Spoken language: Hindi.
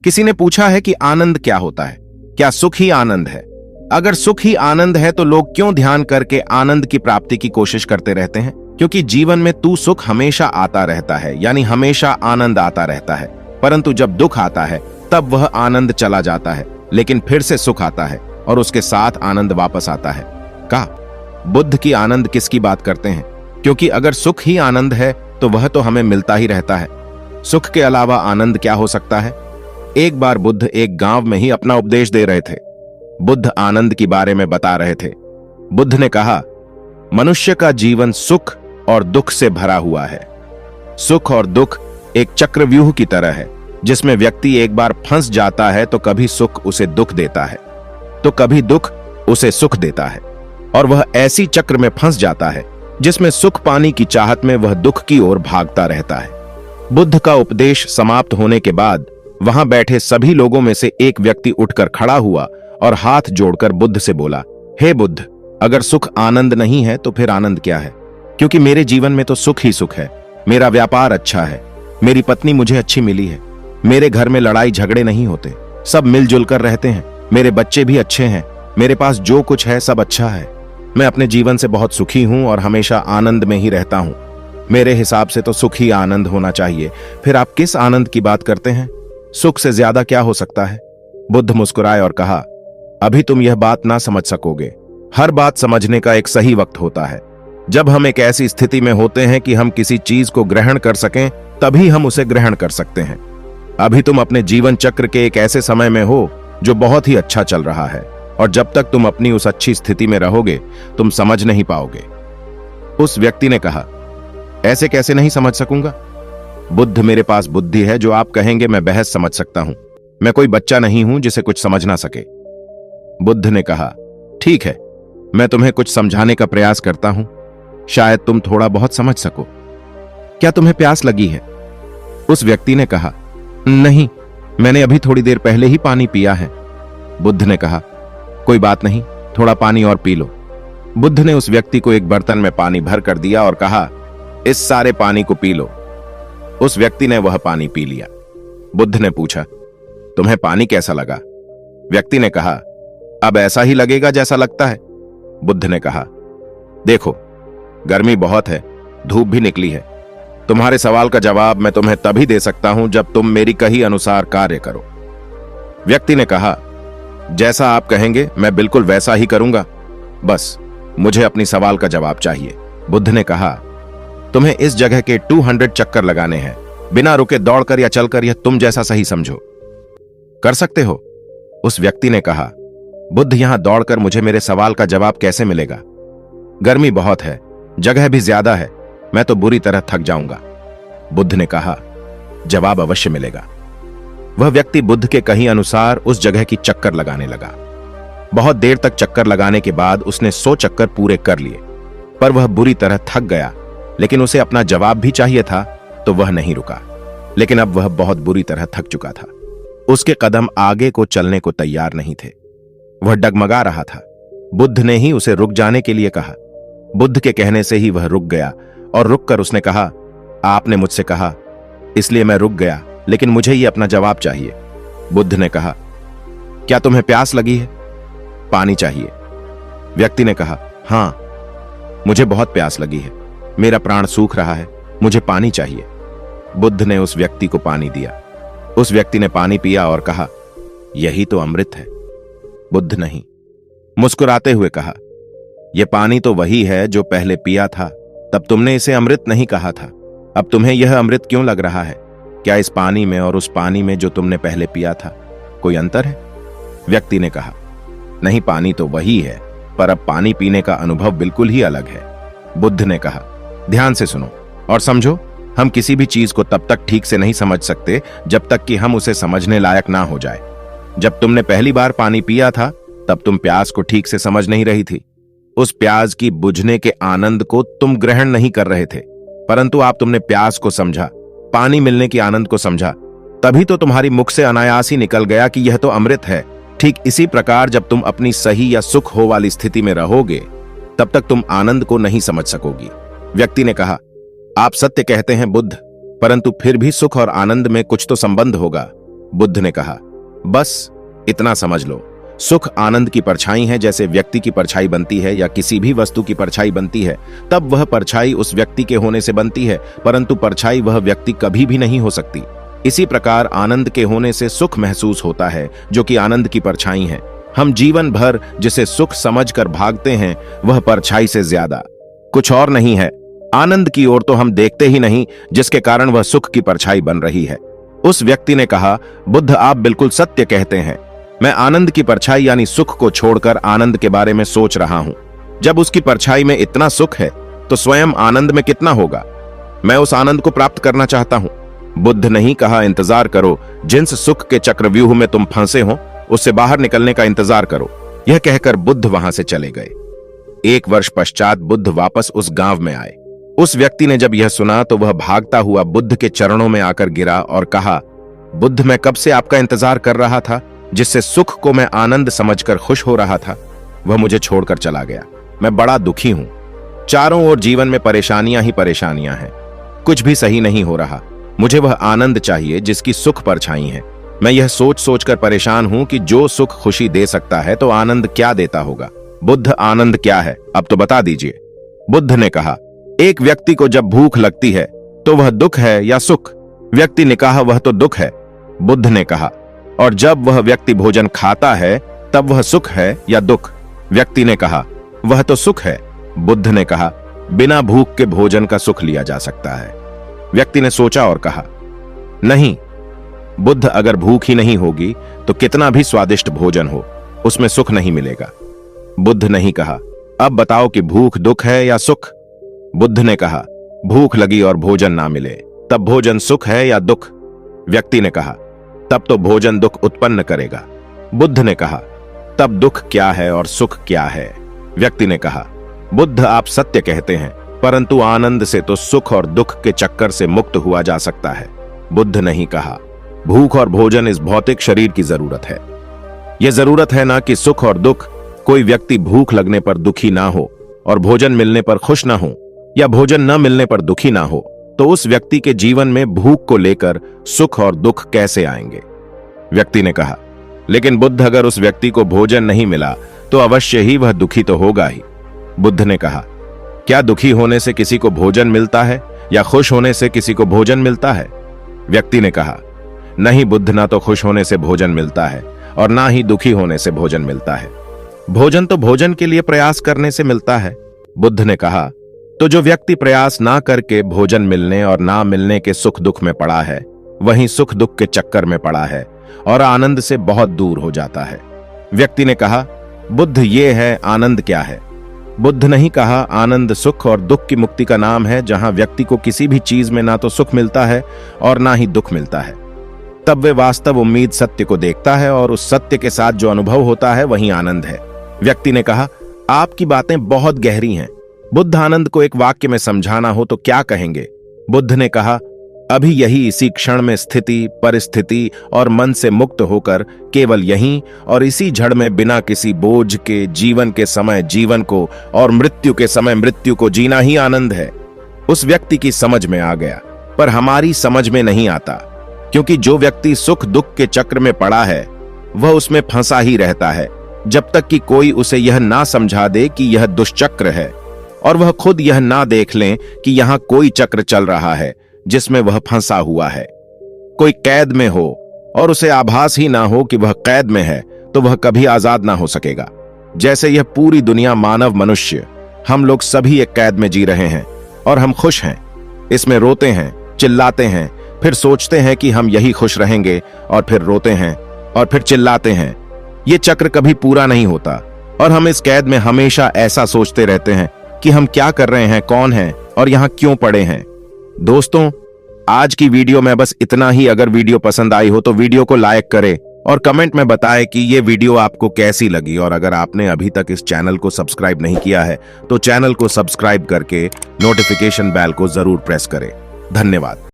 किसी ने पूछा है कि आनंद क्या होता है? क्या सुख ही आनंद है? अगर सुख ही आनंद है तो लोग क्यों ध्यान करके आनंद की प्राप्ति की कोशिश करते रहते हैं? क्योंकि जीवन में तू सुख हमेशा आता रहता है, यानी हमेशा आनंद आता रहता है। परंतु जब दुख आता है तब वह आनंद चला जाता है, लेकिन फिर से सुख आता है और उसके साथ आनंद वापस आता है। कहा बुद्ध की आनंद किसकी बात करते हैं? क्योंकि अगर सुख ही आनंद है तो वह तो हमें मिलता ही रहता है। सुख के अलावा आनंद क्या हो सकता है? एक बार बुद्ध एक गांव में ही अपना उपदेश दे रहे थे। बुद्ध आनंद के बारे में बता रहे थे। बुद्ध ने कहा, मनुष्य का जीवन सुख और दुख से भरा हुआ है। सुख और दुख एक चक्रव्यूह की तरह है, जिसमें व्यक्ति एक बार फंस जाता है तो कभी सुख उसे दुख देता है, तो कभी दुख उसे सुख देता है, और वह ऐसी चक्र में फंस जाता है जिसमें सुख पाने की चाहत में वह दुख की ओर भागता रहता है। बुद्ध का उपदेश समाप्त होने के बाद वहां बैठे सभी लोगों में से एक व्यक्ति उठकर खड़ा हुआ और हाथ जोड़कर बुद्ध से बोला, हे बुद्ध, अगर सुख आनंद नहीं है तो फिर आनंद क्या है? क्योंकि मेरे जीवन में तो सुख ही सुख है। मेरा व्यापार अच्छा है, मेरी पत्नी मुझे अच्छी मिली है, मेरे घर में लड़ाई झगड़े नहीं होते, सब मिलजुल कर रहते हैं, मेरे बच्चे भी अच्छे हैं, मेरे पास जो कुछ है सब अच्छा है। मैं अपने जीवन से बहुत सुखी हूं और हमेशा आनंद में ही रहता हूं। मेरे हिसाब से तो सुख ही आनंद होना चाहिए। फिर आप किस आनंद की बात करते हैं? सुख से ज्यादा क्या हो सकता है? बुद्ध मुस्कुराए और कहा, अभी तुम यह बात ना समझ सकोगे। हर बात समझने का एक सही वक्त होता है। जब हम एक ऐसी स्थिति में होते हैं कि हम किसी चीज को ग्रहण कर सकें, तभी हम उसे ग्रहण कर सकते हैं। अभी तुम अपने जीवन चक्र के एक ऐसे समय में हो जो बहुत ही अच्छा चल रहा है, और जब तक तुम अपनी उस अच्छी स्थिति में रहोगे तुम समझ नहीं पाओगे। उस व्यक्ति ने कहा, ऐसे कैसे नहीं समझ सकूंगा? बुद्ध, मेरे पास बुद्धि है जो आप कहेंगे मैं बहस समझ सकता हूं। मैं कोई बच्चा नहीं हूं जिसे कुछ समझ ना सके। बुद्ध ने कहा, ठीक है, मैं तुम्हें कुछ समझाने का प्रयास करता हूं, शायद तुम थोड़ा बहुत समझ सको। क्या तुम्हें प्यास लगी है? उस व्यक्ति ने कहा, नहीं, मैंने अभी थोड़ी देर पहले ही पानी पिया है। बुद्ध ने कहा, कोई बात नहीं, थोड़ा पानी और पी लो। बुद्ध ने उस व्यक्ति को एक बर्तन में पानी भर कर दिया और कहा, इस सारे पानी को पी लो। उस व्यक्ति ने वह पानी पी लिया। बुद्ध ने पूछा, तुम्हें पानी कैसा लगा? व्यक्ति ने कहा, अब ऐसा ही लगेगा जैसा लगता है। बुद्ध ने कहा, देखो, गर्मी बहुत है, धूप भी निकली है। तुम्हारे सवाल का जवाब मैं तुम्हें तभी दे सकता हूं जब तुम मेरी कही अनुसार कार्य करो। व्यक्ति ने कहा, जैसा आप कहेंगे मैं बिल्कुल वैसा ही करूंगा, बस मुझे अपनी सवाल का जवाब चाहिए। बुद्ध ने कहा, तुम्हें इस जगह के 200 चक्कर लगाने हैं, बिना रुके दौड़कर या चलकर, यह तुम जैसा सही समझो। कर सकते हो? उस व्यक्ति ने कहा, बुद्ध, यहां दौड़कर मुझे मेरे सवाल का जवाब कैसे मिलेगा? गर्मी बहुत है, जगह भी ज्यादा है, मैं तो बुरी तरह थक जाऊंगा। बुद्ध ने कहा, जवाब अवश्य मिलेगा। वह व्यक्ति बुद्ध के कही अनुसार उस जगह की चक्कर लगाने लगा। बहुत देर तक चक्कर लगाने के बाद उसने 100 चक्कर पूरे कर लिए, पर वह बुरी तरह थक गया। लेकिन उसे अपना जवाब भी चाहिए था, तो वह नहीं रुका। लेकिन अब वह बहुत बुरी तरह थक चुका था। उसके कदम आगे को चलने को तैयार नहीं थे। वह डगमगा रहा था। बुद्ध ने ही उसे रुक जाने के लिए कहा। बुद्ध के कहने से ही वह रुक गया, और रुककर उसने कहा, आपने मुझसे कहा, इसलिए मैं रुक गया, लेकिन मुझे ही अपना जवाब चाहिए। बुद्ध ने कहा, क्या तुम्हें प्यास लगी है? पानी चाहिए। व्यक्ति ने कहा, हां, मुझे बहुत प्यास लगी है, मेरा प्राण सूख रहा है, मुझे पानी चाहिए। बुद्ध ने उस व्यक्ति को पानी दिया। उस व्यक्ति ने पानी पिया और कहा, यही तो अमृत है। बुद्ध नहीं, मुस्कुराते हुए कहा, यह पानी तो वही है जो पहले पिया था, तब तुमने इसे अमृत नहीं कहा था। अब तुम्हें यह अमृत क्यों लग रहा है? क्या इस पानी में और उस पानी में जो तुमने पहले पिया था कोई अंतर है? व्यक्ति ने कहा, नहीं, पानी तो वही है, पर अब पानी पीने का अनुभव बिल्कुल ही अलग है। बुद्ध ने कहा, ध्यान से सुनो और समझो, हम किसी भी चीज को तब तक ठीक से नहीं समझ सकते जब तक कि हम उसे समझने लायक ना हो जाए। जब तुमने पहली बार पानी पिया था तब तुम प्यास को ठीक से समझ नहीं रही थी। उस प्यास की बुझने के आनंद को तुम ग्रहण नहीं कर रहे थे, परंतु आप तुमने प्यास को समझा, पानी मिलने के आनंद को समझा, तभी तो तुम्हारी मुख से अनायास ही निकल गया कि यह तो अमृत है। ठीक इसी प्रकार जब तुम अपनी सही या सुख हो वाली स्थिति में रहोगे तब तक तुम आनंद को नहीं समझ सकोगी। व्यक्ति ने कहा, आप सत्य कहते हैं बुद्ध, परंतु फिर भी सुख और आनंद में कुछ तो संबंध होगा। बुद्ध ने कहा, बस इतना समझ लो, सुख आनंद की परछाई है। जैसे व्यक्ति की परछाई बनती है या किसी भी वस्तु की परछाई बनती है, तब वह परछाई उस व्यक्ति के होने से बनती है, परंतु परछाई वह व्यक्ति कभी भी नहीं हो सकती। इसी प्रकार आनंद के होने से सुख महसूस होता है, जो कि आनंद की परछाई है। हम जीवन भर जिसे सुख समझकर भागते हैं, वह परछाई से ज्यादा कुछ और नहीं है। आनंद की ओर तो हम देखते ही नहीं, जिसके कारण वह सुख की परछाई बन रही है। उस व्यक्ति ने कहा, बुद्ध, आप बिल्कुल सत्य कहते हैं। मैं आनंद की परछाई यानी सुख को छोड़कर आनंद के बारे में सोच रहा हूं। जब उसकी परछाई में इतना सुख है, तो स्वयं आनंद में कितना होगा। मैं उस आनंद को प्राप्त करना चाहता हूं। बुद्ध नहीं कहा, इंतजार करो, जिस सुख के चक्रव्यूह में तुम फंसे हो, उससे बाहर निकलने का इंतजार करो। यह कहकर बुद्ध वहां से चले गए। 1 वर्ष पश्चात बुद्ध वापस उस गांव में आए। उस व्यक्ति ने जब यह सुना तो वह भागता हुआ बुद्ध के चरणों में आकर गिरा और कहा, बुद्ध, मैं कब से आपका इंतजार कर रहा था। जिससे सुख को मैं आनंद समझकर खुश हो रहा था, वह मुझे छोड़कर चला गया। मैं बड़ा दुखी हूं। चारों ओर जीवन में परेशानियां ही परेशानियां हैं। कुछ भी सही नहीं हो रहा। मुझे वह आनंद चाहिए जिसकी सुख परछाई है। मैं यह सोच सोचकर परेशान हूं कि जो सुख खुशी दे सकता है, तो आनंद क्या देता होगा। बुद्ध, आनंद क्या है, अब तो बता दीजिए। बुद्ध ने कहा, एक व्यक्ति को जब भूख लगती है, तो वह दुख है या सुख। व्यक्ति ने कहा, वह तो दुख है। बुद्ध ने कहा, और जब वह व्यक्ति भोजन खाता है, तब वह सुख है या दुख। व्यक्ति ने कहा, वह तो सुख है। बुद्ध ने कहा, बिना भूख के भोजन का सुख लिया जा सकता है। व्यक्ति ने सोचा और कहा, नहीं बुद्ध, अगर भूख ही नहीं होगी तो कितना भी स्वादिष्ट भोजन हो, उसमें सुख नहीं मिलेगा। बुद्ध नहीं कहा, अब बताओ कि भूख दुख है या सुख। बुद्ध ने कहा, भूख लगी और भोजन ना मिले, तब भोजन सुख है या दुख। व्यक्ति ने कहा, तब तो भोजन दुख उत्पन्न करेगा। बुद्ध ने कहा, तब दुख क्या है और सुख क्या है। व्यक्ति ने कहा, बुद्ध, आप सत्य कहते हैं, परंतु आनंद से तो सुख और दुख के चक्कर से मुक्त हुआ जा सकता है। बुद्ध नहीं कहा, भूख और भोजन इस भौतिक शरीर की जरूरत है। यह जरूरत है ना कि सुख और दुख। कोई व्यक्ति भूख लगने पर दुखी ना हो और भोजन मिलने पर खुश ना हो, या भोजन न मिलने पर दुखी ना हो, तो उस व्यक्ति के जीवन में भूख को लेकर सुख और दुख कैसे आएंगे। व्यक्ति ने कहा, लेकिन बुद्ध, अगर उस व्यक्ति को भोजन नहीं मिला तो अवश्य ही वह दुखी तो होगा ही। बुद्ध ने कहा, क्या दुखी होने से किसी को भोजन मिलता है या खुश होने से किसी को भोजन मिलता है। व्यक्ति ने कहा, नहीं बुद्ध, ना तो खुश होने से भोजन मिलता है और ना ही दुखी होने से भोजन मिलता है। भोजन तो भोजन के लिए प्रयास करने से मिलता है। बुद्ध ने कहा, तो जो व्यक्ति प्रयास ना करके भोजन मिलने और ना मिलने के सुख दुख में पड़ा है, वहीं सुख दुख के चक्कर में पड़ा है और आनंद से बहुत दूर हो जाता है। व्यक्ति ने कहा, बुद्ध, ये है आनंद क्या है। बुद्ध नहीं कहा, आनंद सुख और दुख की मुक्ति का नाम है, जहां व्यक्ति को किसी भी चीज में ना तो सुख मिलता है और ना ही दुख मिलता है। तब वे वास्तव उम्मीद सत्य को देखता है और उस सत्य के साथ जो अनुभव होता है, वही आनंद है। व्यक्ति ने कहा, आपकी बातें बहुत गहरी हैं। बुद्ध, आनंद को एक वाक्य में समझाना हो तो क्या कहेंगे। बुद्ध ने कहा, अभी यही इसी क्षण में स्थिति, परिस्थिति और मन से मुक्त होकर केवल यहीं और इसी जड़ में बिना किसी बोझ के जीवन के समय जीवन को और मृत्यु के समय मृत्यु को जीना ही आनंद है। उस व्यक्ति की समझ में आ गया, पर हमारी समझ में नहीं आता, क्योंकि जो व्यक्ति सुख दुख के चक्र में पड़ा है, वह उसमें फंसा ही रहता है, जब तक कि कोई उसे यह ना समझा दे कि यह दुष्चक्र है, और वह खुद यह ना देख लें कि यहां कोई चक्र चल रहा है जिसमें वह फंसा हुआ है। कोई कैद में हो और उसे आभास ही ना हो कि वह कैद में है, तो वह कभी आजाद ना हो सकेगा। जैसे यह पूरी दुनिया, मानव, मनुष्य, हम लोग सभी एक कैद में जी रहे हैं और हम खुश हैं। इसमें रोते हैं, चिल्लाते हैं, फिर सोचते हैं कि हम यही खुश रहेंगे, और फिर रोते हैं और फिर चिल्लाते हैं। ये चक्र कभी पूरा नहीं होता और हम इस कैद में हमेशा ऐसा सोचते रहते हैं कि हम क्या कर रहे हैं, कौन हैं और यहां क्यों पड़े हैं। दोस्तों, आज की वीडियो में बस इतना ही। अगर वीडियो पसंद आई हो तो वीडियो को लाइक करें और कमेंट में बताएं कि ये वीडियो आपको कैसी लगी। और अगर आपने अभी तक इस चैनल को सब्सक्राइब नहीं किया है तो चैनल को सब्सक्राइब करके नोटिफिकेशन बेल को जरूर प्रेस करें। धन्यवाद।